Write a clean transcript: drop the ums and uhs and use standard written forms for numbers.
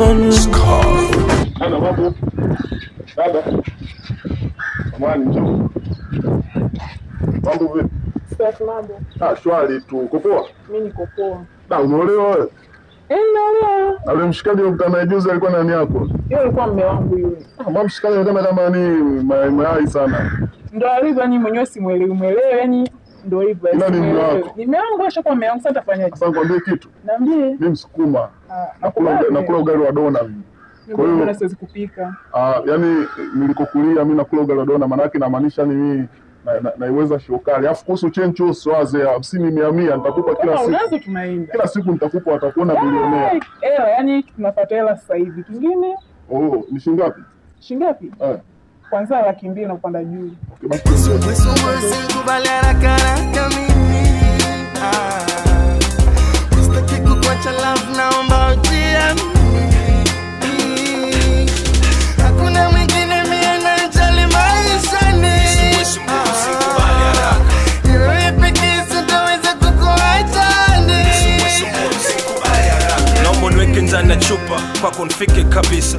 Ana mambo. Baba. Amani njoo. Mambo vipi? Safi mambo. Shwari tu. Uko poa? Mimi niko poa. Umeolewa wewe? Naolewa. Na yule mshikaji ukutana juzi alikuwa nani yako? Yule alikuwa mume wangu yule. Mama mshikaji anaonekana kama ni mayai sana. Ndio alivyo, yani mwenyewe simuelewi, yani ndio hivyo. Nani mume wako? Ni mume wangu, ashakuwa mume wangu, sasa tafanyaje? Sasa nikwambie kitu. Niambie. Mimi Msukuma. Nakula ugali wa dona mimi. Kwa hiyo siwezi kupika. Yani nilikokulia mimi nakula ugali wa dona, maana yake inamaanisha ni mimi naiweza shokali. Alafu kuhusu chencho usiwaze 50 100 nitakupa kila siku. Unaanza tunaenda. Kila siku nitakupa, watakuona bilionea. Yani tunapata hela sasa hivi. Kingine? Ni shilingi ngapi? Shilingi ngapi? Kwanza 200,000 na kupanda juu. Sikubali haraka haraka mimi. Sitaki kukuacha love, naomba ujiamini. Hakuna mwingine mimi anajali maishani. Sikubali haraka. Wewe pekee sitaweza kukuacha. Sikubali haraka. Naomba niweke ndani ya chupa kwako nifike kabisa.